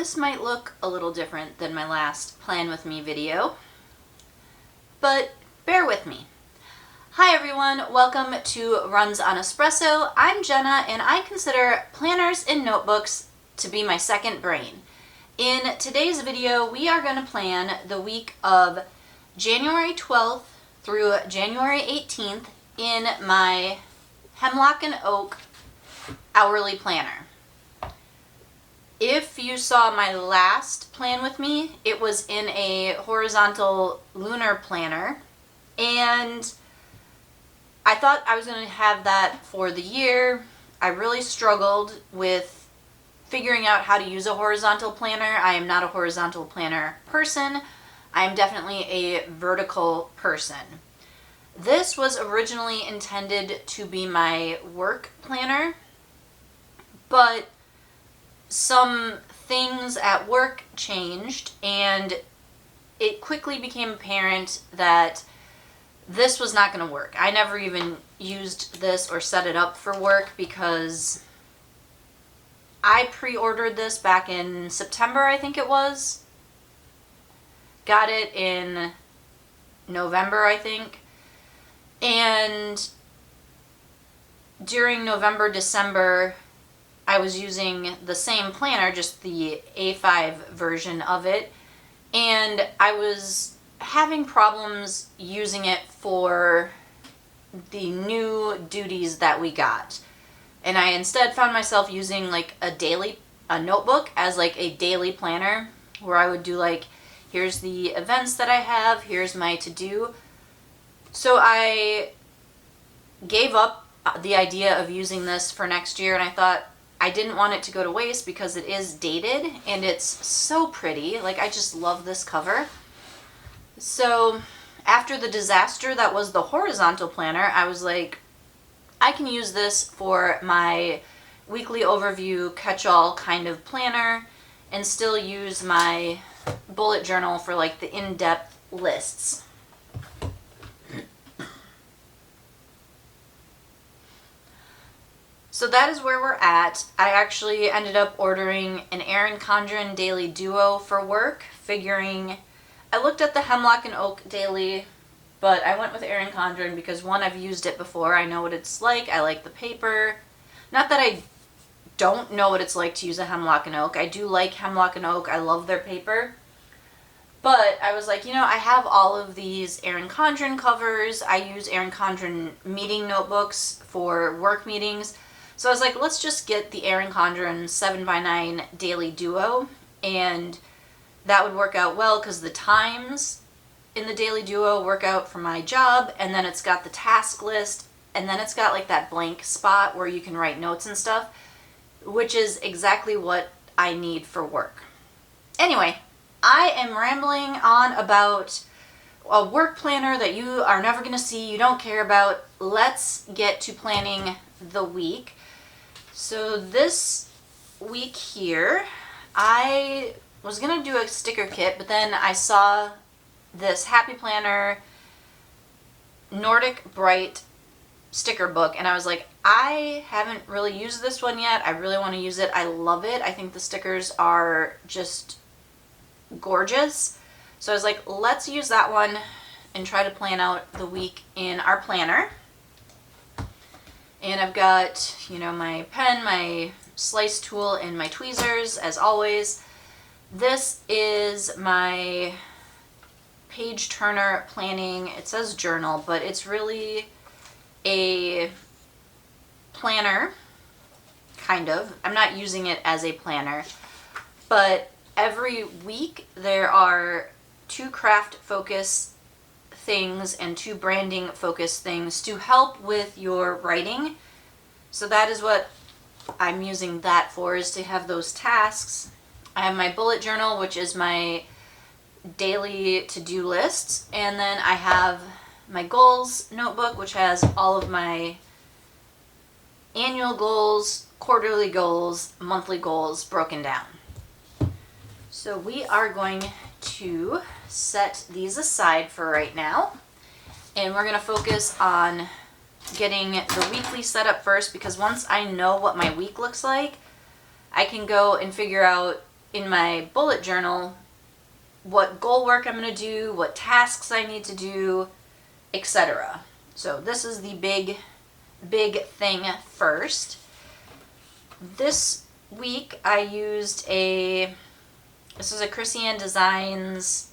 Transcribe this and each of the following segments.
this might look a little different than my last Plan With Me video, but bear with me. Hi everyone, welcome to Runs on Espresso. I'm Jenna and I consider planners and notebooks to be my second brain. In today's video, we are going to plan the week of January 12th through January 18th in my Hemlock and Oak hourly planner. If you saw my last Plan With Me, it was in a horizontal lunar planner, and I thought I was going to have that for the year. I really struggled with figuring out how to use a horizontal planner. I am not a horizontal planner person. I am definitely a vertical person. This was originally intended to be my work planner, but some things at work changed and it quickly became apparent that this was not going to work. I never even used this or set it up for work because I pre-ordered this back in September, I think it was. Got it in November, I think. And during November, December, I was using the same planner, just the A5 version of it, and I was having problems using it for the new duties that we got. And I instead found myself using like a notebook as like a daily planner, where I would do like, here's the events that I have, here's my to-do. So I gave up the idea of using this for next year, and I thought I didn't want it to go to waste because it is dated and it's so pretty. Like, I just love this cover. So after the disaster that was the horizontal planner, I was like, I can use this for my weekly overview catch-all kind of planner and still use my bullet journal for like the in-depth lists. So that is where we're at. I actually ended up ordering an Erin Condren Daily Duo for work, figuring I looked at the Hemlock and Oak Daily, but I went with Erin Condren because, one, I've used it before. I know what it's like. I like the paper. Not that I don't know what it's like to use a Hemlock and Oak. I do like Hemlock and Oak. I love their paper. But I was like, I have all of these Erin Condren covers. I use Erin Condren meeting notebooks for work meetings. So I was like, let's just get the Erin Condren 7x9 Daily Duo, and that would work out well because the times in the Daily Duo work out for my job, and then it's got the task list, and then it's got like that blank spot where you can write notes and stuff, which is exactly what I need for work. Anyway, I am rambling on about a work planner that you are never going to see, you don't care about. Let's get to planning the week. So this week here, I was going to do a sticker kit, but then I saw this Happy Planner Nordic Bright sticker book, and I was like, I haven't really used this one yet. I really want to use it. I love it. I think the stickers are just gorgeous. So I was like, let's use that one and try to plan out the week in our planner. And I've got, my pen, my slice tool, and my tweezers, as always. This is my page turner planning. It says journal, but it's really a planner, kind of. I'm not using it as a planner, but every week there are 2 craft focus things and 2 branding focus things to help with your writing. So that is what I'm using that for, is to have those tasks. I have my bullet journal, which is my daily to-do lists, and then I have my goals notebook, which has all of my annual goals, quarterly goals, monthly goals broken down. So we are going to set these aside for right now, and we're going to focus on getting the weekly set up first, because once I know what my week looks like, I can go and figure out in my bullet journal what goal work I'm going to do, what tasks I need to do, etc. So this is the big thing first. This week I used this is a Chrissy Designs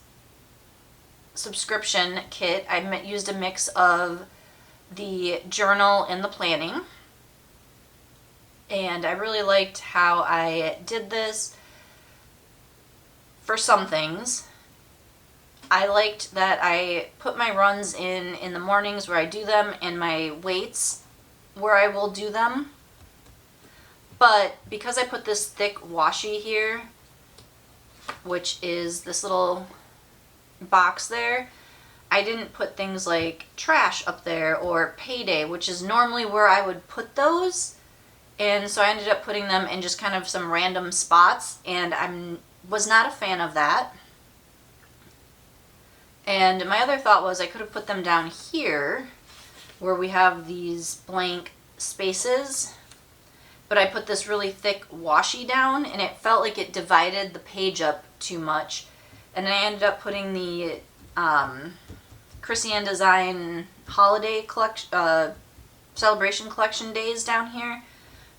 subscription kit. I used a mix of the journal and the planning. And I really liked how I did this for some things. I liked that I put my runs in the mornings where I do them and my weights where I will do them. But because I put this thick washi here, which is this little box there, I didn't put things like trash up there or payday, which is normally where I would put those. And so I ended up putting them in just kind of some random spots, and I was not a fan of that. And my other thought was I could have put them down here where we have these blank spaces, but I put this really thick washi down and it felt like it divided the page up too much. And I ended up putting the Chrissy Design holiday collection, celebration collection days down here,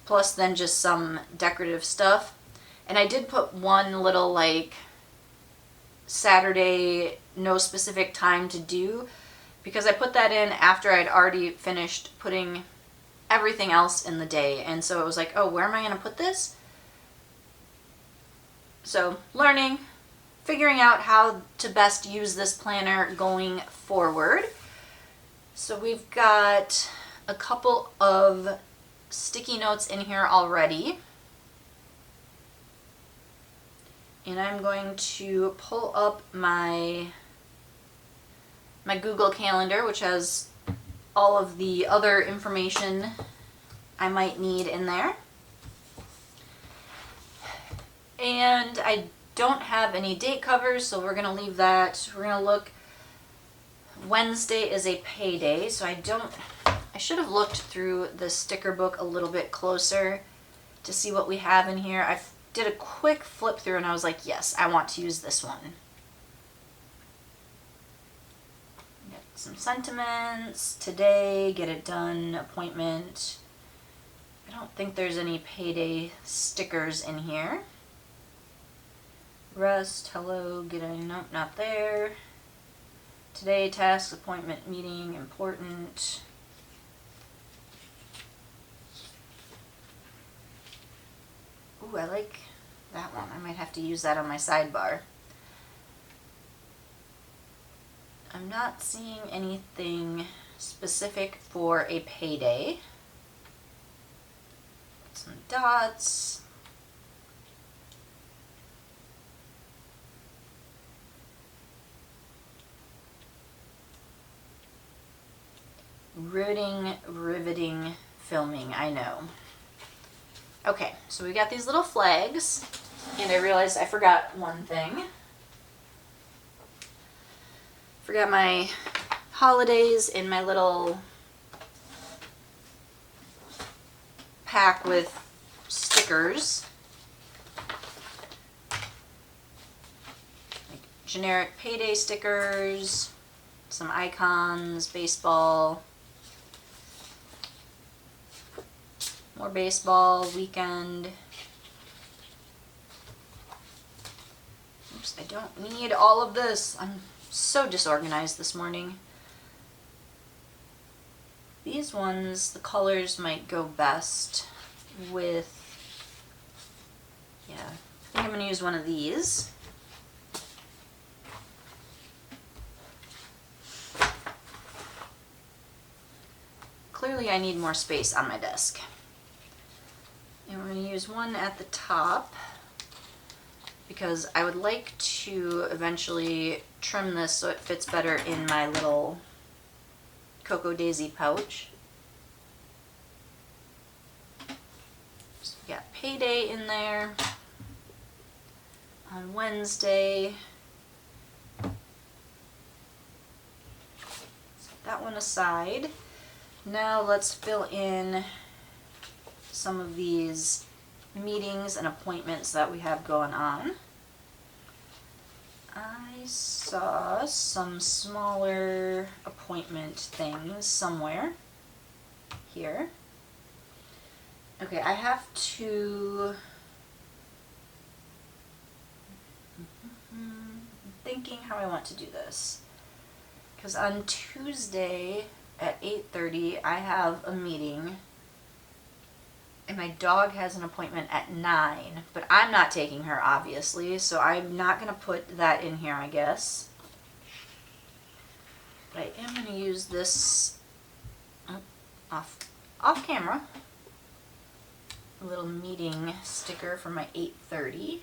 plus then just some decorative stuff. And I did put one little like Saturday, no specific time to do, because I put that in after I'd already finished putting everything else in the day. And so it was like, oh, where am I going to put this? So learning, figuring out how to best use this planner going forward. So we've got a couple of sticky notes in here already. And I'm going to pull up my Google Calendar, which has all of the other information I might need in there. And I don't have any date covers, so we're going to leave that. We're going to look. Wednesday is a payday, so I should have looked through the sticker book a little bit closer to see what we have in here. I did a quick flip through and I was like, yes, I want to use this one. Got some sentiments, today, get it done, appointment. I don't think there's any payday stickers in here. Rest, hello, get a nope, not there. Today, tasks, appointment, meeting, important. Ooh, I like that one. I might have to use that on my sidebar. I'm not seeing anything specific for a payday. Some dots. Riveting filming, I know. Okay, so we got these little flags, and I realized I forgot one thing. Forgot my holidays in my little pack with stickers. Like generic payday stickers, some icons, baseball. More baseball, weekend. Oops, I don't need all of this. I'm so disorganized this morning. These ones, the colors might go best with, yeah, I think I'm going to use one of these. Clearly I need more space on my desk. And we're going to use one at the top because I would like to eventually trim this so it fits better in my little Cocoa Daisy pouch. So we got payday in there on Wednesday. Set that one aside. Now let's fill in some of these meetings and appointments that we have going on. I saw some smaller appointment things somewhere here. Okay, I have to... thinking how I want to do this. Because on Tuesday at 8:30, I have a meeting. And my dog has an appointment at 9. But I'm not taking her, obviously. So I'm not going to put that in here, I guess. But I am going to use this off camera. A little meeting sticker for my 8:30.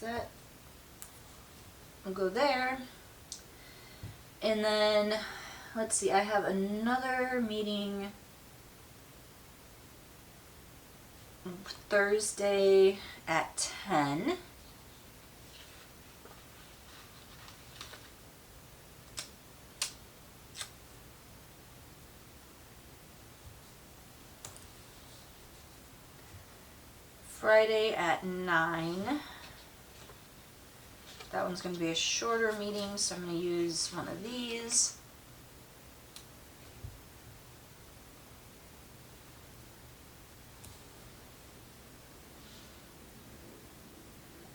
That will go there. And then let's see, I have another meeting Thursday at 10. Friday at 9. That one's going to be a shorter meeting, so I'm going to use one of these.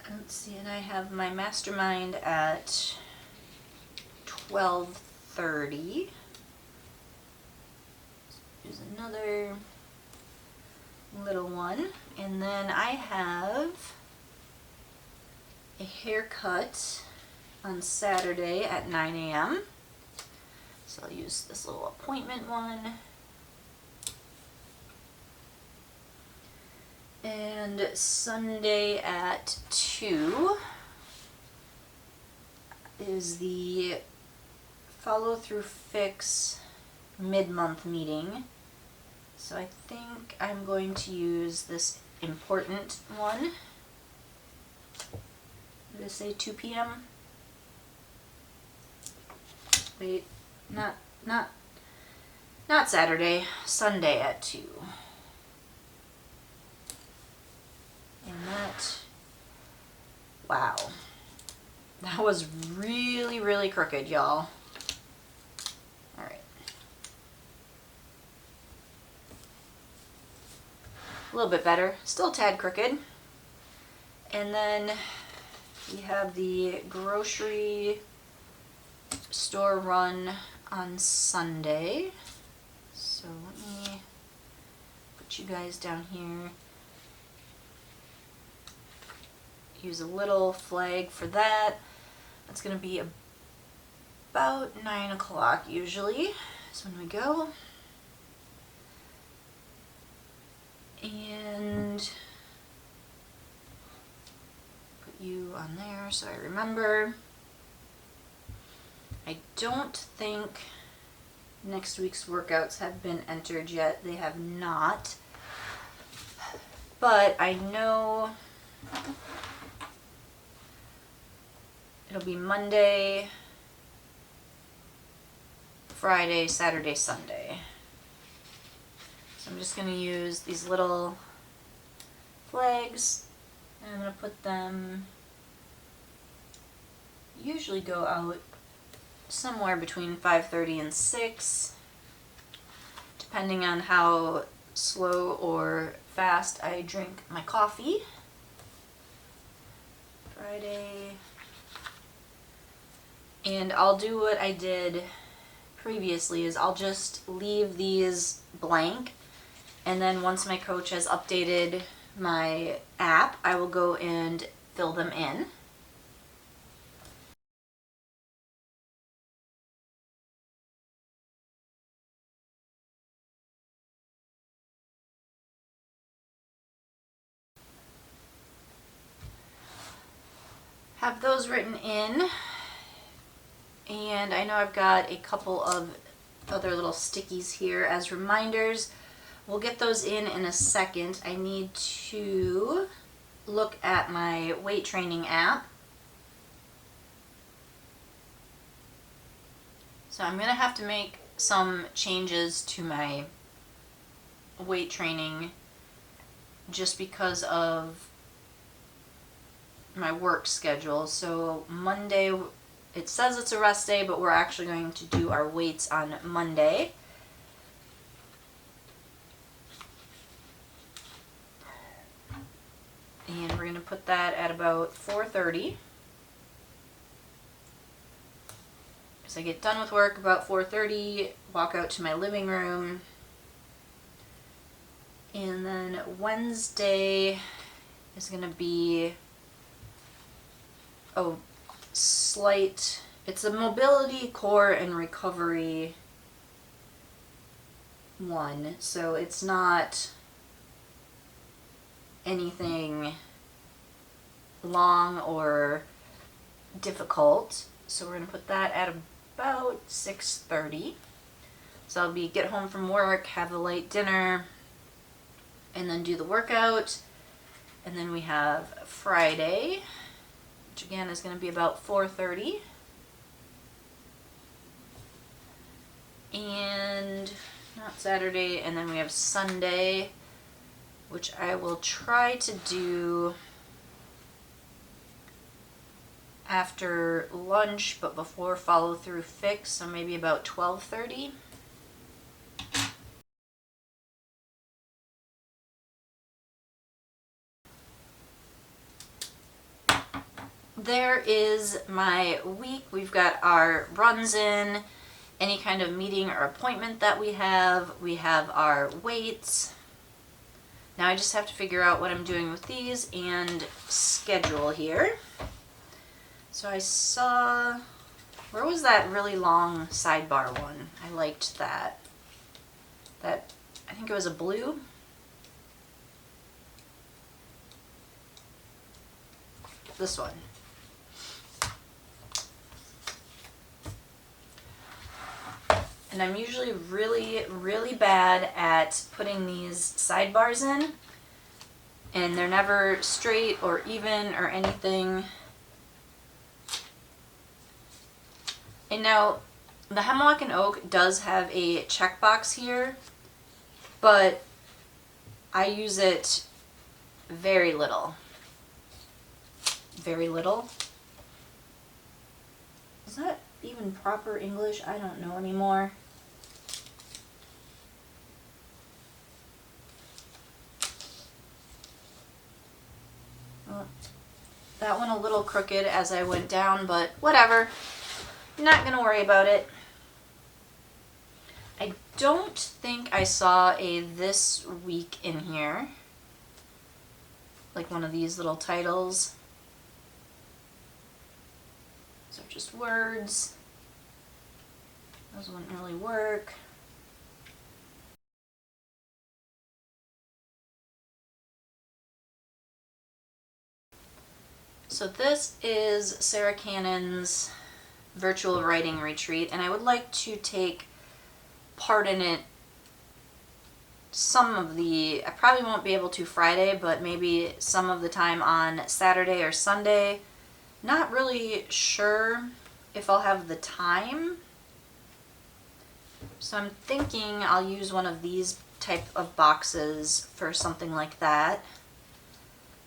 Let's see, and I have my mastermind at 12:30. Here's another little one. And then I have a haircut on Saturday at 9 a.m. So I'll use this little appointment one. And Sunday at 2 is the follow through fix mid-month meeting. So I think I'm going to use this important one. Did I say 2 p.m.? Wait, not Saturday, Sunday at 2. And that, wow, that was really, really crooked, y'all. All right. A little bit better, still a tad crooked. And then we have the grocery store run on Sunday. So let me put you guys down here. Use a little flag for that. That's going to be about 9 o'clock usually. So when we go. And put you on there so I remember. I don't think next week's workouts have been entered yet. They have not. But I know it'll be Monday, Friday, Saturday, Sunday. So I'm just going to use these little flags and I'm going to put them, usually go out somewhere between 5:30 and 6, depending on how slow or fast I drink my coffee. Friday. And I'll do what I did previously, is I'll just leave these blank, and then once my coach has updated my app, I will go and fill them in. Have those written in. And I know I've got a couple of other little stickies here as reminders. We'll get those in a second. I need to look at my weight training app. So I'm going to have to make some changes to my weight training just because of my work schedule. So Monday, it says it's a rest day, but we're actually going to do our weights on Monday. And we're going to put that at about 4:30. So I get done with work about 4:30, walk out to my living room. And then Wednesday is going to be it's a mobility, core, and recovery one. So it's not anything long or difficult. So we're going to put that at about 6:30. So I'll get home from work, have a light dinner, and then do the workout. And then we have Friday, which again is going to be about 4:30. And not Saturday. And then we have Sunday, which I will try to do after lunch, but before follow through fix, so maybe about 12:30. There is my week. We've got our runs in, any kind of meeting or appointment that we have our weights. Now I just have to figure out what I'm doing with these and schedule here. So I saw, where was that really long sidebar one? I liked that. I think it was a blue. This one. And I'm usually really, really bad at putting these sidebars in, and they're never straight or even or anything. And now the Hemlock and Oak does have a checkbox here, but I use it very little. Very little. Is that even proper English? I don't know anymore. Well, that one a little crooked as I went down, but whatever. Not gonna worry about it. I don't think I saw a this week in here. Like one of these little titles. So just words. Those wouldn't really work. So this is Sarah Cannon's virtual writing retreat, and I would like to take part in it I probably won't be able to Friday, but maybe some of the time on Saturday or Sunday. Not really sure if I'll have the time. So I'm thinking I'll use one of these type of boxes for something like that.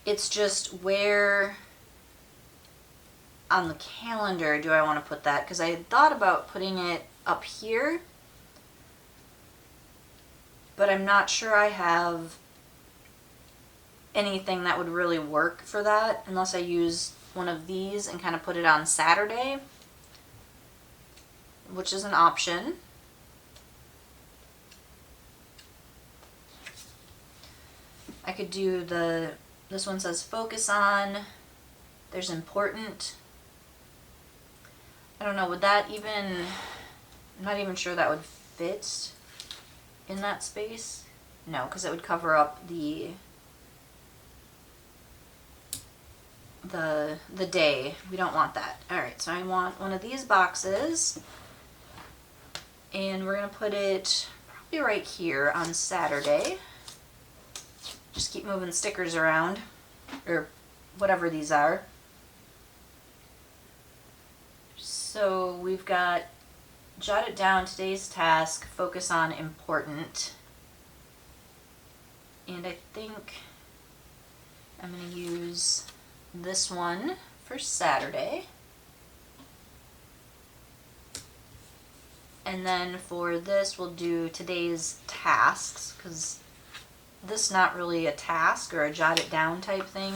It's just where on the calendar do I want to put that? Because I had thought about putting it up here, but I'm not sure I have anything that would really work for that unless I use one of these and kind of put it on Saturday, which is an option. I could do this one says focus on, there's important. I don't know, would that even, I'm not even sure that would fit in that space. No, because it would cover up the day. We don't want that. All right, so I want one of these boxes, and we're gonna put it probably right here on Saturday. Just keep moving stickers around, or whatever these are. So we've got jot it down, today's task, focus on important. And I think I'm going to use this one for Saturday. And then for this, we'll do today's tasks, because this is not really a task or a jot it down type thing.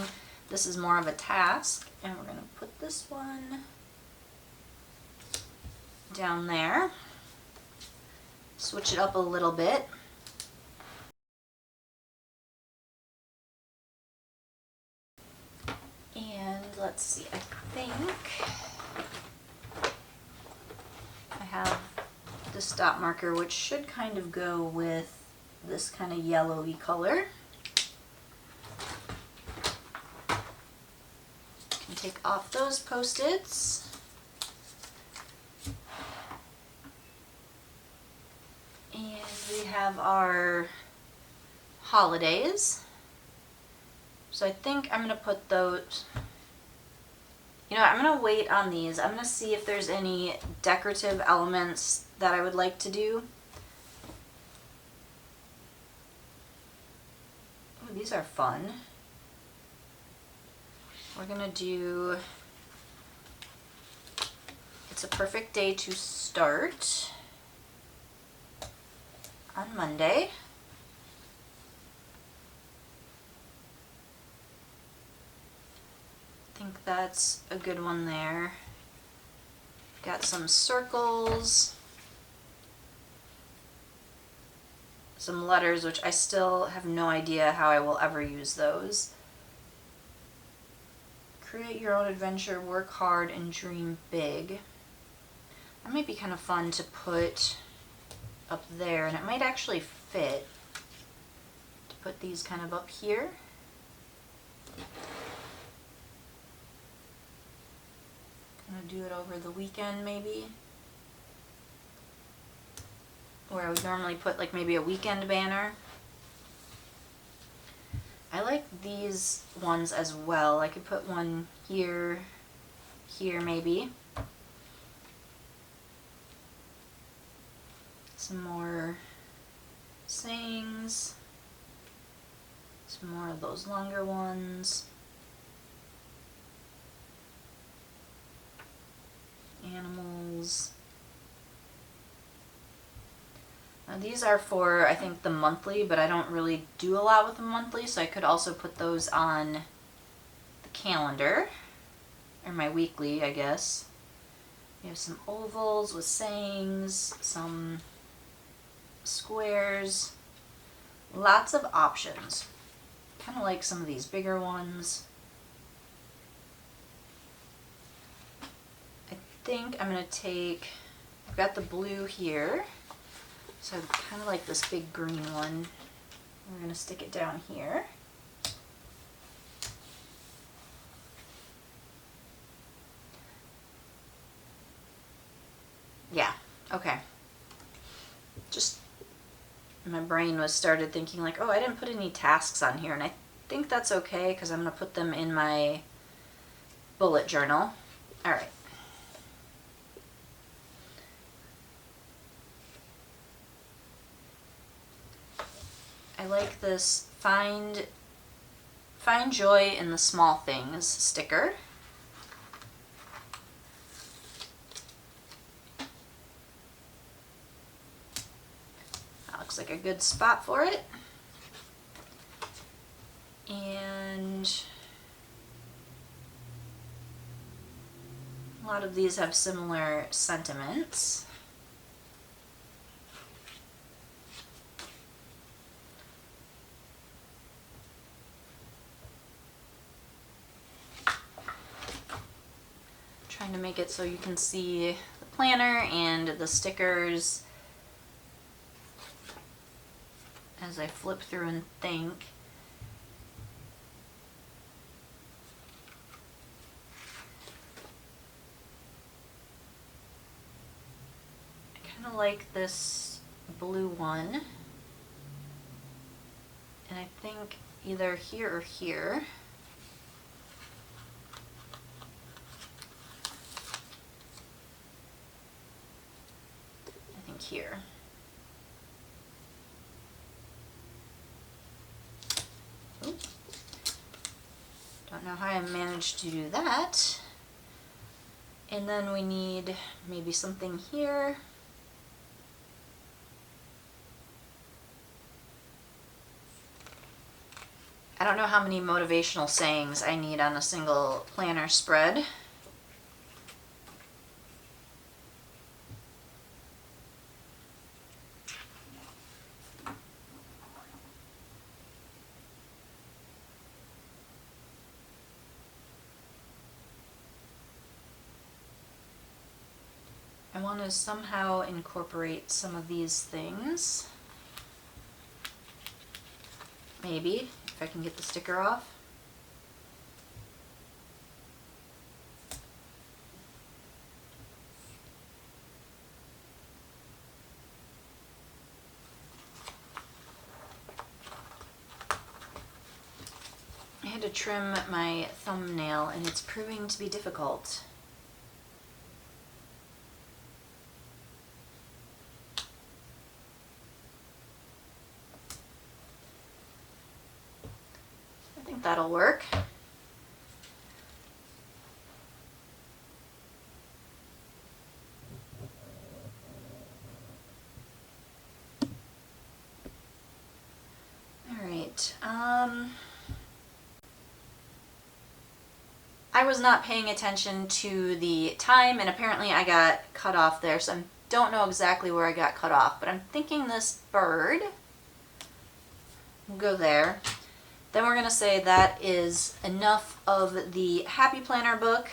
This is more of a task. And we're going to put this one down there. Switch it up a little bit. And let's see, I think I have this dot marker, which should kind of go with this kind of yellowy color. Can take off those Post-its. And we have our holidays. So I think I'm going to put those, you know, I'm going to wait on these. I'm going to see if there's any decorative elements that I would like to do. Ooh, these are fun. We're going to do, it's a perfect day to start on Monday. I think that's a good one there. Got some circles, some letters, which I still have no idea how I will ever use those. Create your own adventure, work hard, and dream big. That might be kind of fun to put up there, and it might actually fit to put these kind of up here. Gonna do it over the weekend maybe, where I would normally put like maybe a weekend banner. I like these ones as well. I could put one here, here maybe. Some more sayings, some more of those longer ones. Animals. Now these are for, I think, the monthly, but I don't really do a lot with the monthly, so I could also put those on the calendar, or my weekly, I guess. We have some ovals with sayings, some squares, lots of options. Kind of like some of these bigger ones. I think I'm going to take, I've got the blue here, so I kind of like this big green one. We're going to stick it down here. Yeah, okay. Just, my brain was started thinking like, oh, I didn't put any tasks on here, and I think that's okay because I'm going to put them in my bullet journal. All right. I like this find joy in the small things sticker. That looks like a good spot for it. And a lot of these have similar sentiments. Trying to make it so you can see the planner and the stickers as I flip through and think. I kind of like this blue one, and I think either here or here. Here. don't know how I managed to do that. And then we need maybe something here. I don't know how many motivational sayings I need on a single planner spread. I want to somehow incorporate some of these things. Maybe, if I can get the sticker off. I had to trim my thumbnail and it's proving to be difficult. That'll work. All right. I was not paying attention to the time, and apparently I got cut off there, so I don't know exactly where I got cut off, but I'm thinking this bird will go there. Then we're going to say that is enough of the Happy Planner book.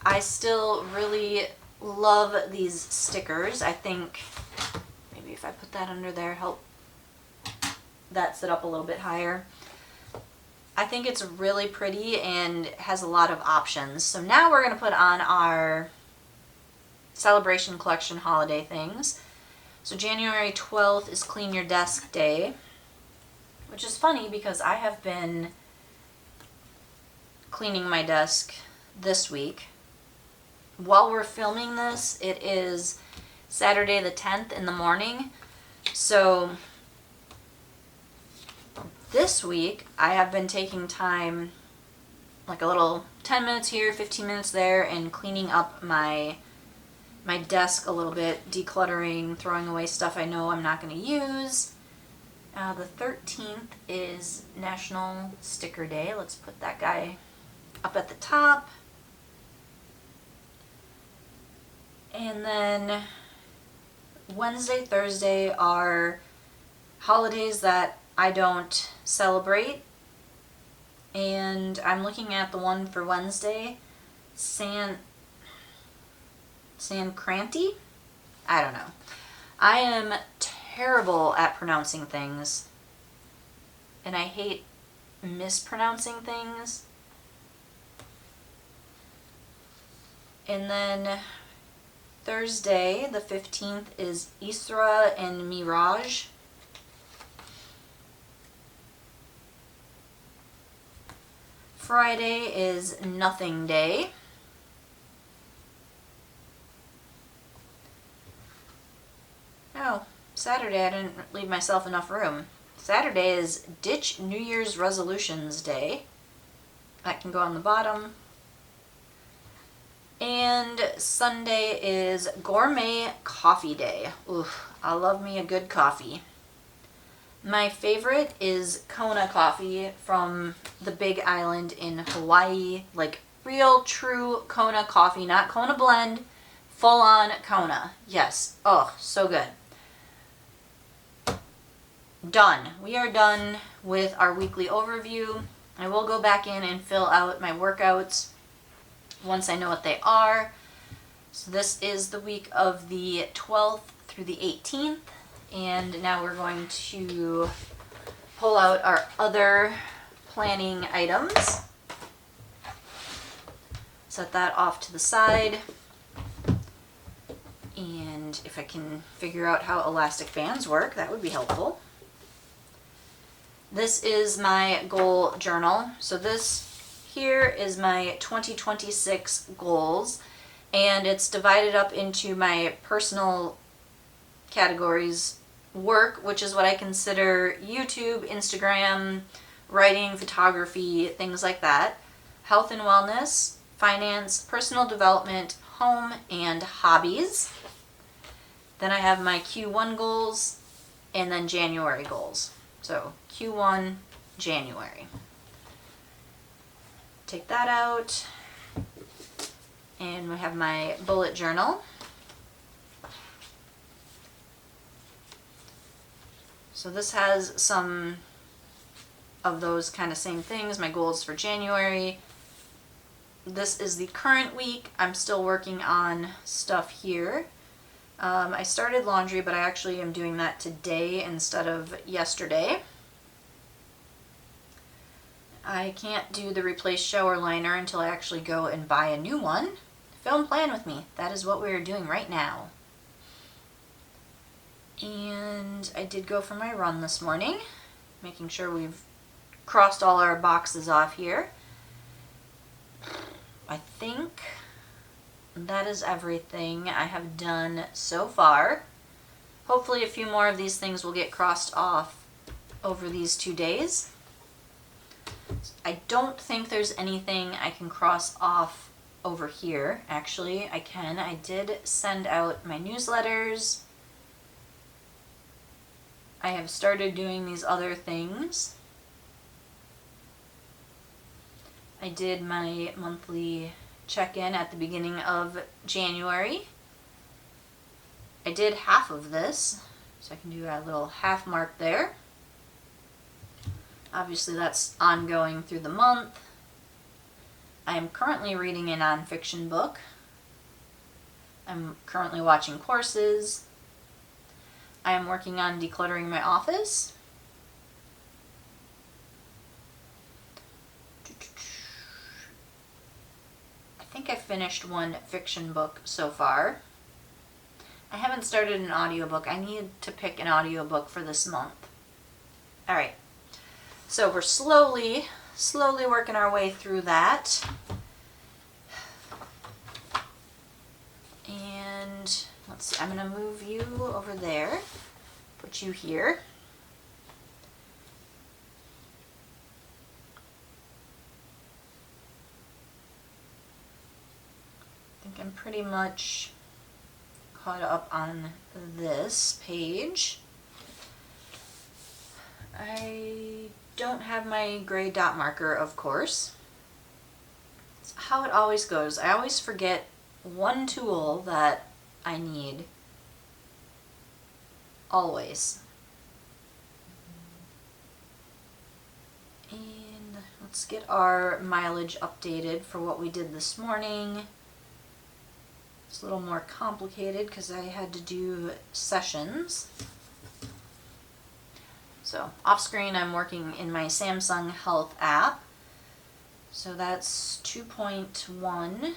I still really love these stickers. I think maybe if I put that under there, help that sit up a little bit higher. I think it's really pretty and has a lot of options. So now we're going to put on our celebration collection holiday things. So January 12th is Clean Your Desk Day. Which is funny because I have been cleaning my desk this week. While we're filming this, it is Saturday the 10th in the morning. So this week I have been taking time, like a little 10 minutes here, 15 minutes there, and cleaning up my desk a little bit, decluttering, throwing away stuff I know I'm not going to use. The 13th is National Sticker Day. Let's put that guy up at the top. And then Wednesday, Thursday are holidays that I don't celebrate. And I'm looking at the one for Wednesday, Sancranti? I don't know. I am terrible at pronouncing things, and I hate mispronouncing things. And then Thursday, the 15th, is Isra and Miraj. Friday is Nothing Day. Oh, Saturday I didn't leave myself enough room. Saturday is Ditch New Year's Resolutions Day. That can go on the bottom. And Sunday is Gourmet Coffee Day. Ooh, I love me a good coffee. My favorite is Kona coffee from the Big Island in Hawaii. Like real, true Kona coffee, not Kona blend. Full on Kona. Yes. Oh, so good. Done. We are done with our weekly overview. I will go back in and fill out my workouts once I know what they are. So this is the week of the 12th through the 18th. And now we're going to pull out our other planning items. Set that off to the side. And if I can figure out how elastic bands work, that would be helpful. This is my goal journal. So this here is my 2026 goals, and it's divided up into my personal categories: work, which is what I consider YouTube, Instagram, writing, photography, things like that. Health and wellness, finance, personal development, home, and hobbies. Then I have my Q1 goals and then January goals. So Q1, January. Take that out. And we have my bullet journal. So this has some of those kind of same things, my goals for January. This is the current week. I'm still working on stuff here. I started laundry, but I actually am doing that today instead of yesterday. I can't do the replace shower liner until I actually go and buy a new one. Film plan with me. That is what we are doing right now. And I did go for my run this morning, making sure we've crossed all our boxes off here. I think that is everything I have done so far. Hopefully a few more of these things will get crossed off over these 2 days. I don't think there's anything I can cross off over here. Actually, I can. I did send out my newsletters. I have started doing these other things. I did my monthly check-in at the beginning of January. I did half of this, so I can do a little half mark there. Obviously that's ongoing through the month. I am currently reading a nonfiction book. I'm currently watching courses. I am working on decluttering my office. I think I finished one fiction book so far. I haven't started an audiobook. I need to pick an audiobook for this month. All right. So we're slowly working our way through that. And let's see, I'm going to move you over there, put you here. I think I'm pretty much caught up on this page. I don't have my gray dot marker, of course. It's how it always goes. I always forget one tool that I need. Always. And let's get our mileage updated for what we did this morning. It's a little more complicated because I had to do sessions. So off screen I'm working in my Samsung Health app. So that's 2.1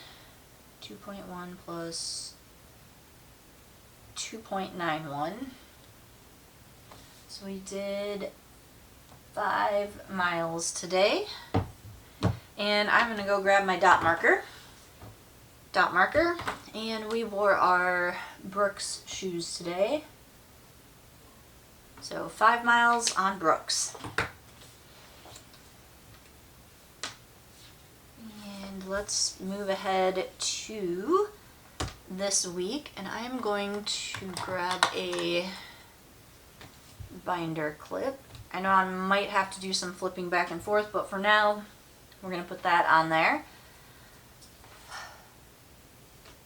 plus 2.91. So we did 5 miles today. And I'm going to go grab my dot marker. And we wore our Brooks shoes today. So 5 miles on Brooks. And let's move ahead to this week. And I'm going to grab a binder clip. I know I might have to do some flipping back and forth, but for now, we're going to put that on there.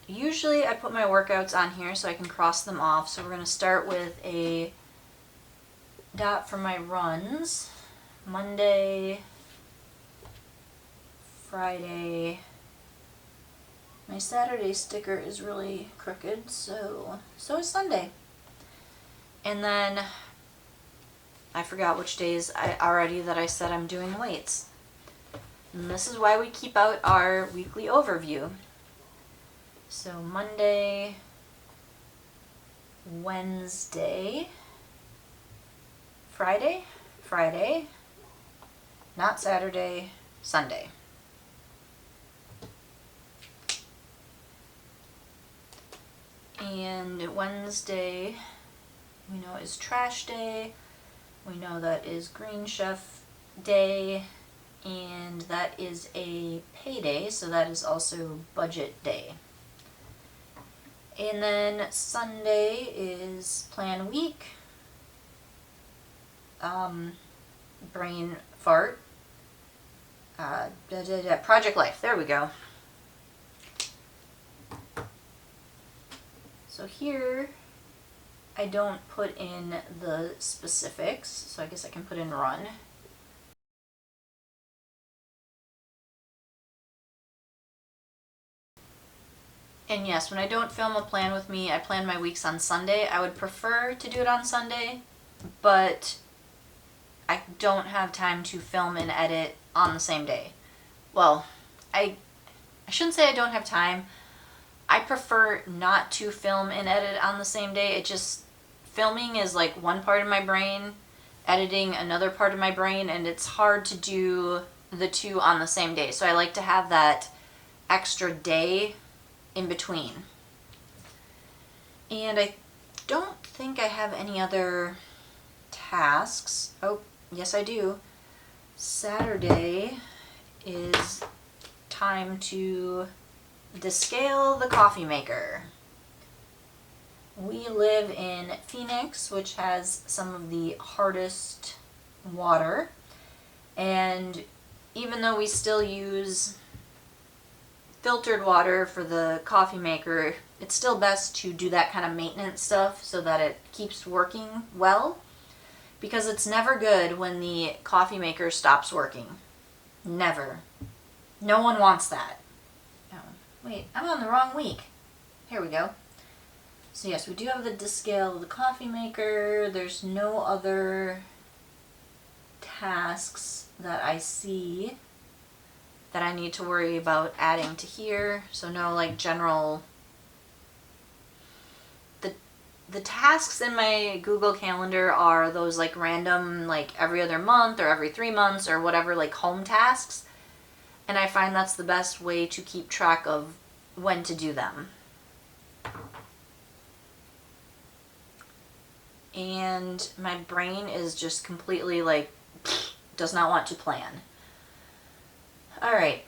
Usually I put my workouts on here so I can cross them off. So we're going to start with a dot for my runs. Monday, Friday. My Saturday sticker is really crooked, so is Sunday. And then I forgot which days that I said I'm doing weights. And this is why we keep out our weekly overview. So Monday, Wednesday, Friday, not Saturday, Sunday. And Wednesday, we know is trash day. We know that is Green Chef day, and that is a payday, so that is also budget day. And then Sunday is plan week, brain fart, project life, there we go. So here, I don't put in the specifics, so I guess I can put in run. And yes, when I don't film a plan with me, I plan my weeks on Sunday. I would prefer to do it on Sunday, but I don't have time to film and edit on the same day. Well, I shouldn't say I don't have time. I prefer not to film and edit on the same day. It just, filming is like one part of my brain, editing another part of my brain, and it's hard to do the two on the same day. So I like to have that extra day in between. And I don't think I have any other tasks. Oh, yes I do. Saturday is time to descale the coffee maker. We live in Phoenix, which has some of the hardest water, and even though we still use filtered water for the coffee maker, it's still best to do that kind of maintenance stuff so that it keeps working well, because it's never good when the coffee maker stops working. Never. No one wants that. Oh, wait, I'm on the wrong week. Here we go. So yes, we do have the descale of the coffee maker. There's no other tasks that I see that I need to worry about adding to here. So no like general, the tasks in my Google Calendar are those like random, like every other month or every 3 months or whatever, like home tasks. And I find that's the best way to keep track of when to do them. And my brain is just completely like, does not want to plan. All right,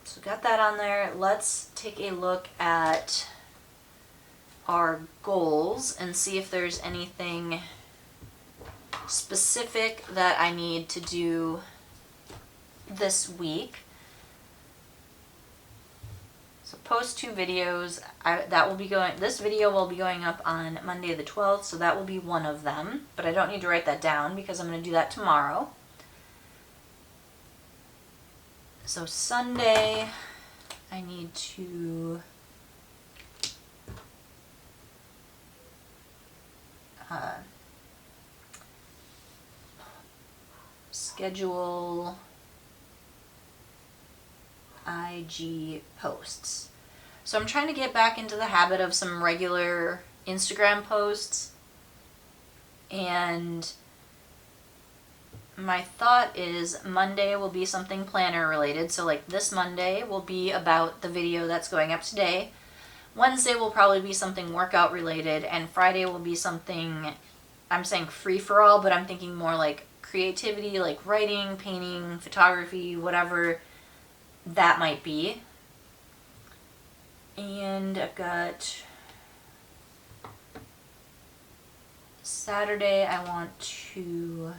so got that on there. Let's take a look at our goals and see if there's anything specific that I need to do this week. So post 2 videos. This video will be going up on Monday the 12th, so that will be one of them, but I don't need to write that down because I'm going to do that tomorrow. So Sunday, I need to schedule IG posts. So I'm trying to get back into the habit of some regular Instagram posts, and my thought is Monday will be something planner related. So like this Monday will be about the video that's going up today. Wednesday will probably be something workout related, and Friday will be something, I'm saying free for all, but I'm thinking more like creativity, like writing, painting, photography, whatever that might be. And I've got Saturday, I want to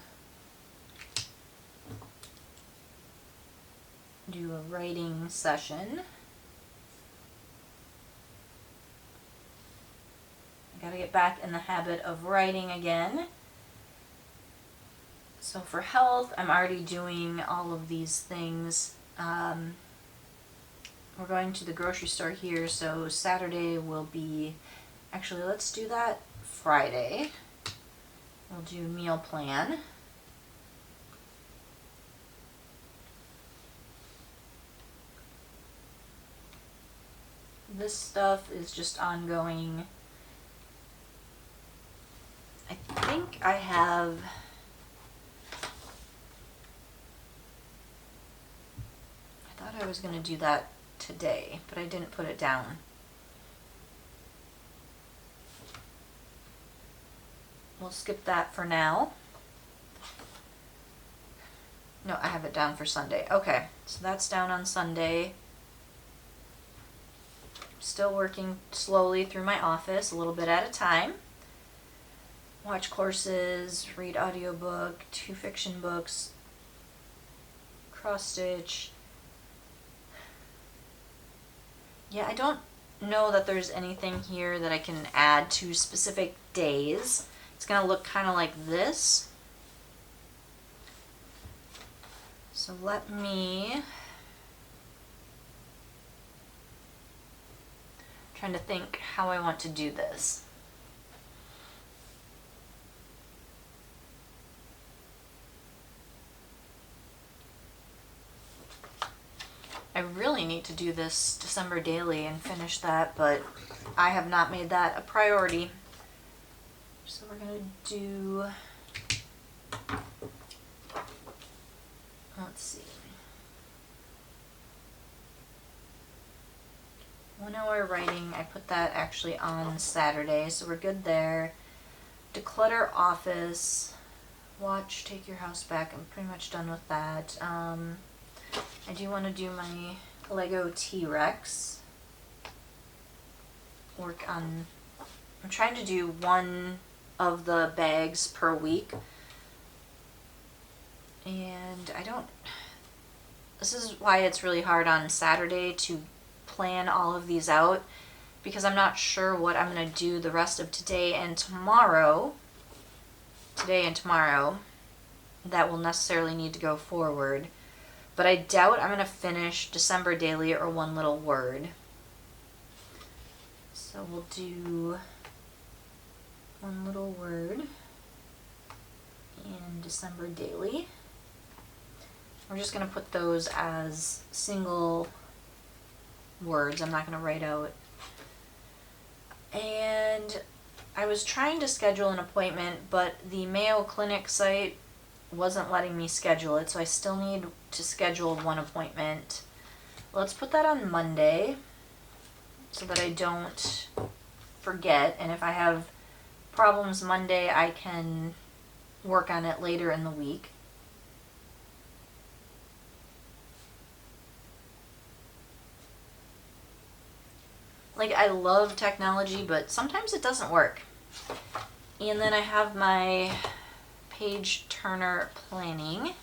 do a writing session. I gotta get back in the habit of writing again. So for health, I'm already doing all of these things. We're going to the grocery store here, so Saturday will be, actually let's do that Friday. We'll do meal plan. This stuff is just ongoing. I think I have, I thought I was going to do that today, but I didn't put it down. We'll skip that for now. have it down for Sunday. Okay, so that's down on Sunday. Still working slowly through my office, a little bit at a time. Watch courses, read audiobook, 2 fiction books, cross stitch. Yeah, I don't know that there's anything here that I can add to specific days. It's gonna look kind of like this. So let me, trying to think how I want to do this. I really need to do this December daily and finish that, but I have not made that a priority. So we're gonna do, let's see, 1 hour writing. I put that actually on Saturday, so we're good there. Declutter office, watch Take Your House Back. I'm pretty much done with that. I do want to do my Lego T-Rex. Work on, I'm trying to do 1 of the bags per week. And this is why it's really hard on Saturday to plan all of these out, because I'm not sure what I'm going to do the rest of today and tomorrow. That will necessarily need to go forward. But I doubt I'm going to finish December daily or 1 little word. So we'll do 1 little word in December daily. We're just going to put those as single words. I'm not going to write out. And I was trying to schedule an appointment, but the Mayo Clinic site wasn't letting me schedule it, so I still need to schedule 1 appointment. Let's put that on Monday so that I don't forget, and if I have problems Monday, I can work on it later in the week. Like, I love technology, but sometimes it doesn't work. And then I have my page turner planning.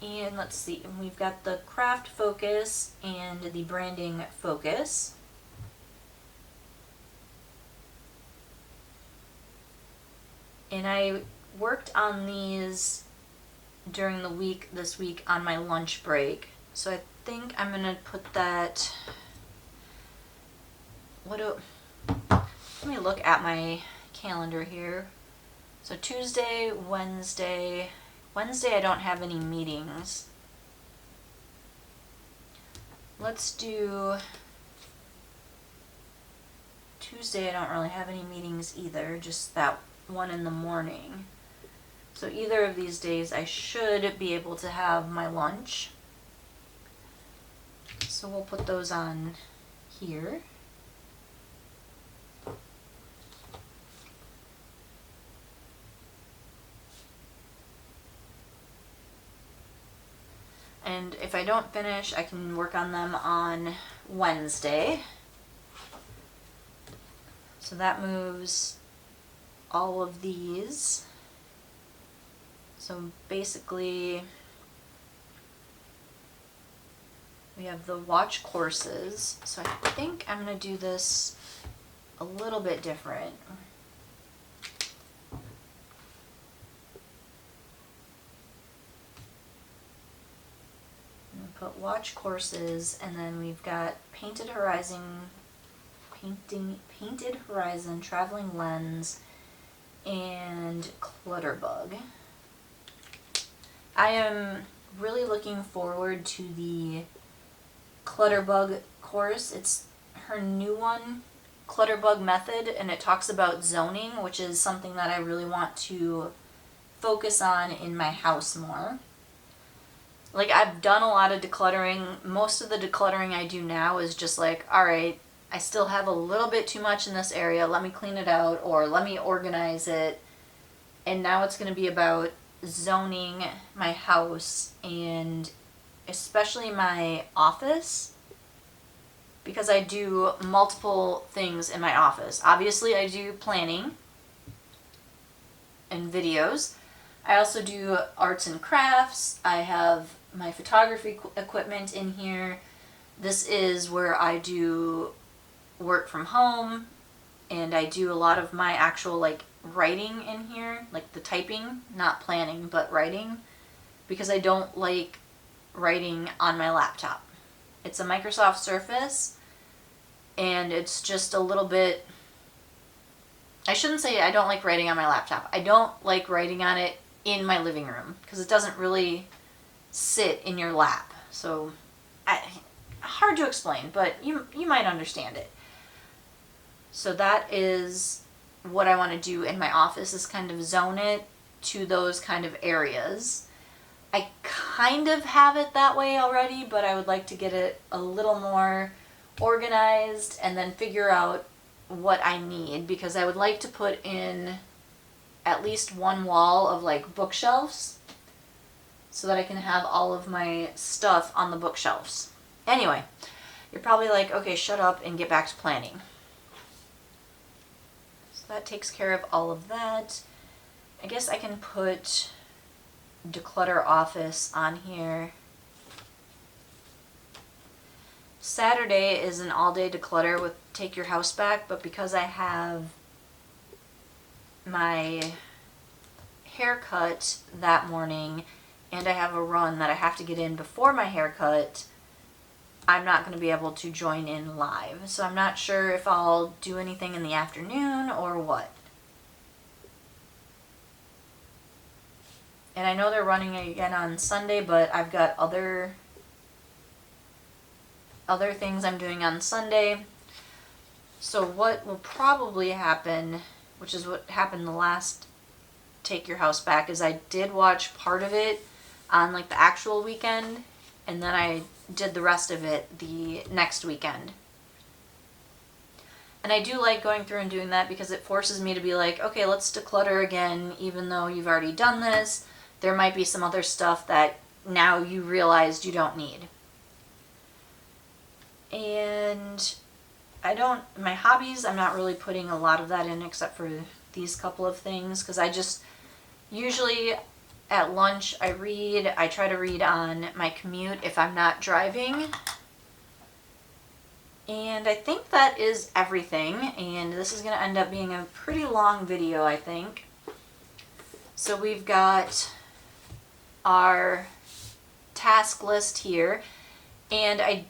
And let's see, we've got the craft focus and the branding focus. And I worked on these during the week, this week, on my lunch break. So I think I'm gonna put that, let me look at my calendar here. So Tuesday, Wednesday I don't have any meetings. Let's do Tuesday. I don't really have any meetings either, just that 1 in the morning. So either of these days I should be able to have my lunch. So we'll put those on here. And if I don't finish, I can work on them on Wednesday. So that moves all of these. So basically, we have the watch courses. So I think I'm going to do this a little bit different. Put watch courses, and then we've got Painted Horizon, Traveling Lens, and Clutterbug. I am really looking forward to the Clutterbug course. It's her new one, Clutterbug Method, and it talks about zoning, which is something that I really want to focus on in my house more. Like, I've done a lot of decluttering. Most of the decluttering I do now is just like, all right, I still have a little bit too much in this area. Let me clean it out, or let me organize it. And now it's going to be about zoning my house and especially my office, because I do multiple things in my office. Obviously, I do planning and videos. I also do arts and crafts. I have my photography equipment in here. This is where I do work from home, and I do a lot of my actual like writing in here, like the typing, not planning, but writing, because I don't like writing on my laptop. It's a Microsoft Surface, and it's just a little bit, I shouldn't say I don't like writing on my laptop. I don't like writing on it in my living room because it doesn't really sit in your lap. So, hard to explain, but you might understand it. So that is what I want to do in my office, is kind of zone it to those kind of areas. I kind of have it that way already, but I would like to get it a little more organized and then figure out what I need, because I would like to put in at least one wall of like bookshelves so that I can have all of my stuff on the bookshelves. Anyway, you're probably like, okay, shut up and get back to planning. So that takes care of all of that. I guess I can put declutter office on here. Saturday is an all-day declutter with take your house back, but because I have my haircut that morning and I have a run that I have to get in before my haircut, I'm not going to be able to join in live. So I'm not sure if I'll do anything in the afternoon or what. And I know they're running again on Sunday, but I've got other things I'm doing on Sunday. So what will probably happen, which is what happened the last Take Your House Back, is I did watch part of it on like the actual weekend, and then I did the rest of it the next weekend. And I do like going through and doing that because it forces me to be like, okay, let's declutter again, even though you've already done this. There might be some other stuff that now you realized you don't need. And my hobbies, I'm not really putting a lot of that in except for these couple of things, because I just, usually at lunch I read. I try to read on my commute if I'm not driving. And I think that is everything, and this is going to end up being a pretty long video, I think. So we've got our task list here, and I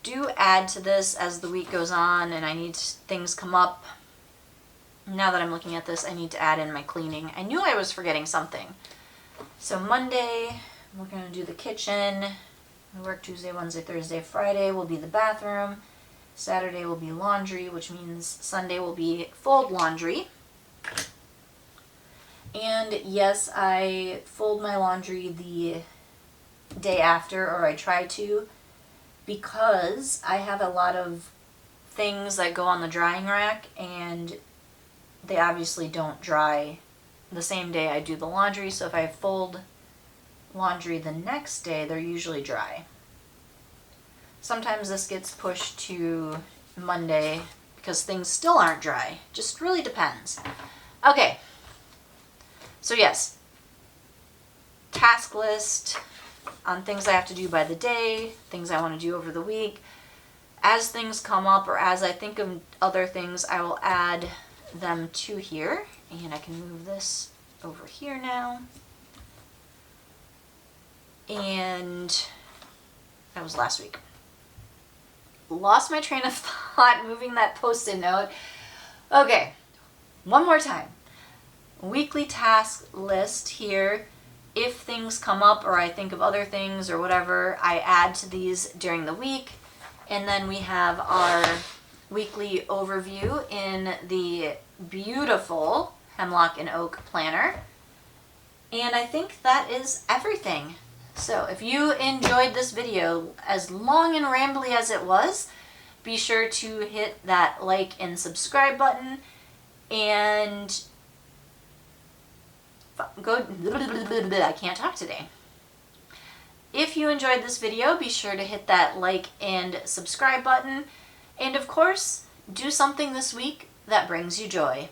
do add to this as the week goes on and I need things come up. Now that I'm looking at this, I need to add in my cleaning. I knew I was forgetting something. So Monday, we're going to do the kitchen. We work Tuesday, Wednesday, Thursday, Friday will be the bathroom. Saturday will be laundry, which means Sunday will be fold laundry. And yes, I fold my laundry the day after, or I try to, because I have a lot of things that go on the drying rack and they obviously don't dry the same day I do the laundry. So if I fold laundry the next day, they're usually dry. Sometimes this gets pushed to Monday because things still aren't dry. Just really depends. Okay. So yes, task list on things I have to do by the day, things I want to do over the week. As things come up or as I think of other things, I will add them to here. And I can move this over here now. And that was last week. Lost my train of thought moving that post-it note. Okay, one more time. Weekly task list here. If things come up or I think of other things or whatever, I add to these during the week. And then we have our weekly overview in the beautiful Hemlock and Oak planner. And I think that is everything. So if you enjoyed this video, as long and rambly as it was, be sure to hit that like and subscribe button and I can't talk today. If you enjoyed this video, be sure to hit that like and subscribe button. And of course, do something this week that brings you joy.